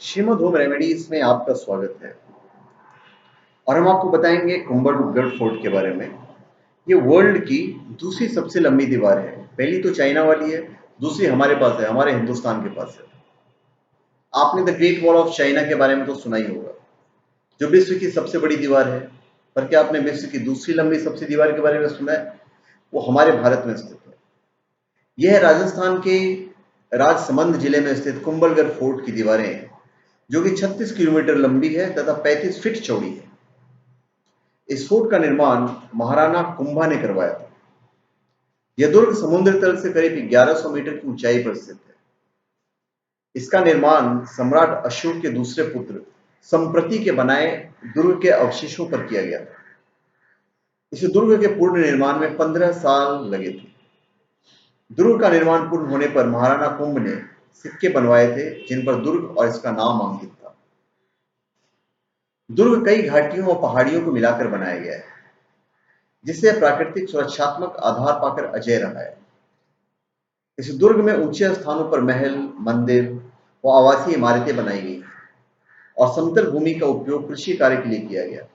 Shrimad home remedies में आपका स्वागत है और हम आपको बताएंगे कुंभलगढ़ फोर्ट के बारे में। ये वर्ल्ड की दूसरी सबसे लंबी दीवार है। पहली तो चाइना वाली है, दूसरी हमारे पास है, हमारे हिंदुस्तान के पास है। आपने the great wall of China के बारे में तो सुना ही होगा, जो विश्व की सबसे बड़ी दीवार है। पर क्या आपने विश्व की दूसरी लंबी सबसे दीवार के बारे में सुना है? वो हमारे भारत में स्थित है। यह है राजस्थान के राजसमंद जिले में स्थित कुंभलगढ़ फोर्ट की दीवारें हैं, जो कि 36 किलोमीटर लंबी है तथा 35 फीट चौड़ी है। इस फोर्ट का निर्माण महाराणा कुंभा ने करवाया था। यह दुर्ग समुद्र तल से करीब 1100 मीटर की ऊंचाई पर स्थित है। इसका निर्माण सम्राट अशोक के दूसरे पुत्र संप्रति के बनाए दुर्ग के अवशेषों पर किया गया था। इस दुर्ग के पूर्ण निर्माण में 15 साल लगे थे। दुर्ग का निर्माण पूर्ण होने पर महाराणा कुंभ ने सिक्के बनवाए थे, जिन पर दुर्ग और इसका नाम अंकित था। दुर्ग कई घाटियों और पहाड़ियों को मिलाकर बनाया गया है, जिससे प्राकृतिक सुरक्षात्मक आधार पाकर अजय रहा है। इस दुर्ग में ऊंचे स्थानों पर महल, मंदिर व आवासीय इमारतें बनाई गई और समतल भूमि का उपयोग कृषि कार्य के लिए किया गया।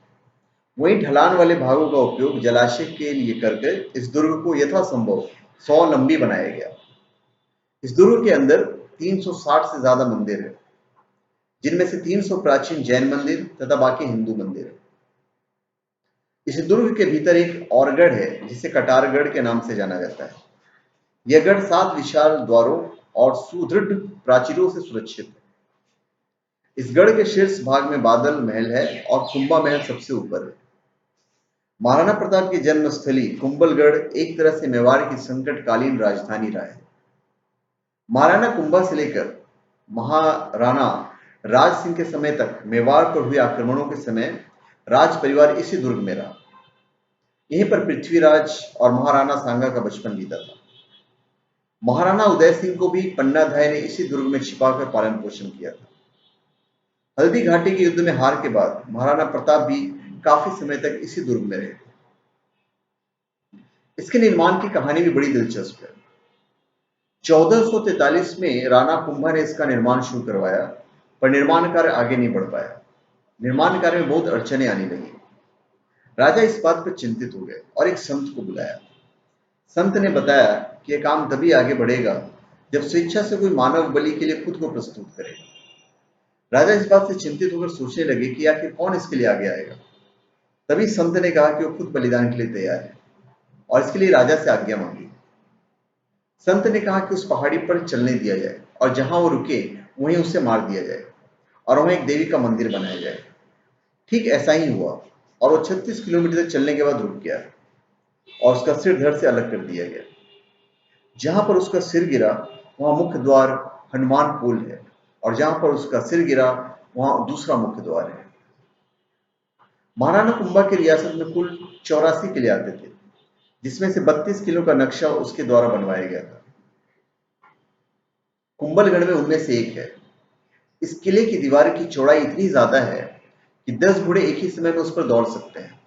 वहीं ढलान वाले भागों का उपयोग जलाशय के लिए करके इस दुर्ग को यथासंभव 100 लंबी बनाया गया। इस दुर्ग के अंदर 360 से ज्यादा मंदिर है, जिनमें से 300 प्राचीन जैन मंदिर तथा बाकी हिंदू मंदिर है। इस दुर्ग के भीतर एक और गढ़ है, जिसे कटारगढ़ के नाम से जाना जाता है। यह गढ़ 7 विशाल द्वारों और सुदृढ़ प्राचीरों से सुरक्षित है। इस गढ़ के शीर्ष भाग में बादल महल है और कुंभा महल सबसे ऊपर है। महाराणा प्रताप की जन्मस्थली कुंभलगढ़ एक तरह से मेवाड़ की संकटकालीन राजधानी रहा है। महाराणा कुंभा से लेकर महाराणा राज सिंह के समय तक मेवाड़ पर हुए आक्रमणों के समय राज परिवार इसी दुर्ग में रहा। यहीं पर पृथ्वीराज और महाराणा सांगा का बचपन बीता था। महाराणा उदय सिंह को भी पन्नाधाय ने इसी दुर्ग में छिपाकर पालन पोषण किया था। हल्दी घाटी के युद्ध में हार के बाद महाराणा प्रताप भी काफी समय तक इसी दुर्ग में रहे। इसके निर्माण की कहानी भी बड़ी दिलचस्प है। 1443 में राणा कुंभा ने इसका निर्माण शुरू करवाया, पर निर्माण कार्य आगे नहीं बढ़ पाया। निर्माण कार्य में बहुत अड़चने आने लगी। राजा इस बात पर चिंतित हो गए और एक संत को बुलाया। संत ने बताया कि यह काम तभी आगे बढ़ेगा जब स्वेच्छा से कोई मानव बलि के लिए खुद को प्रस्तुत करे। राजा इस बात से चिंतित होकर सोचने लगे कि आखिर कौन इसके लिए आगे आएगा। तभी संत ने कहा कि वो खुद बलिदान के लिए तैयार है और इसके लिए राजा से आज्ञा मांगी। संत ने कहा कि उस पहाड़ी पर चलने दिया जाए और जहां वो रुके वहीं उसे मार दिया जाए और वहां एक देवी का मंदिर बनाया जाए। ठीक ऐसा ही हुआ और वो 36 किलोमीटर तक चलने के बाद रुक गया और उसका सिर धड़ से अलग कर दिया गया। जहां पर उसका सिर गिरा वहां मुख्य द्वार हनुमान पोल है और जहां पर उसका सिर गिरा वहां दूसरा मुख्य द्वार है। महाराणा कुंभा की रियासत में कुल 84 किले आते थे, जिसमें से 32 किलों का नक्शा उसके द्वारा बनवाया गया था। कुंभलगढ़ में उनमें से एक है। इस किले की दीवार की चौड़ाई इतनी ज्यादा है कि 10 घोड़े एक ही समय में उस पर दौड़ सकते हैं।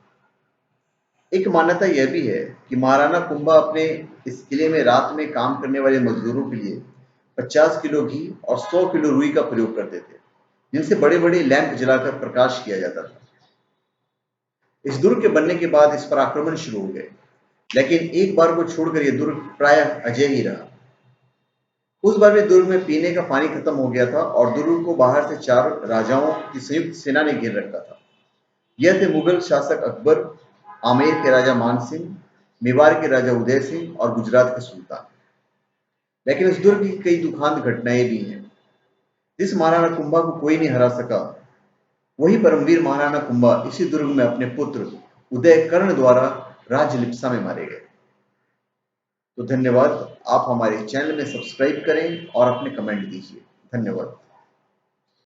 एक मान्यता यह भी है कि महाराणा कुंभा अपने इस किले में रात में काम करने वाले मजदूरों के लिए 50 किलो घी और 100 किलो रुई का प्रयोग करते थे, जिनसे बड़े बड़े लैंप जलाकर प्रकाश किया जाता था। इस दुर्ग के बनने के बाद इस पर आक्रमण शुरू हो गए, लेकिन एक बार को छोड़कर यह दुर्ग प्रायः अजय ही रहा। उस बार में दुर्ग में पीने का पानी खत्म हो गया था और दुर्ग को बाहर से 4 राजाओं की संयुक्त सेना ने घेर रखा था। यह थे मुगल शासक अकबर, आमेर के राजा मान सिंह, मेवाड़ के राजा उदय सिंह और गुजरात के सुल्तान। लेकिन इस दुर्ग की कई दुखांत घटनाएं भी हैं। जिस महाराणा कुंभा को कोई नहीं हरा सका, वही परमवीर महाराणा कुंभा इसी दुर्ग में अपने पुत्र उदय कर्ण द्वारा राजलिप्सा में मारे गए। तो धन्यवाद। आप हमारे चैनल में सब्सक्राइब करें और अपने कमेंट दीजिए। धन्यवाद।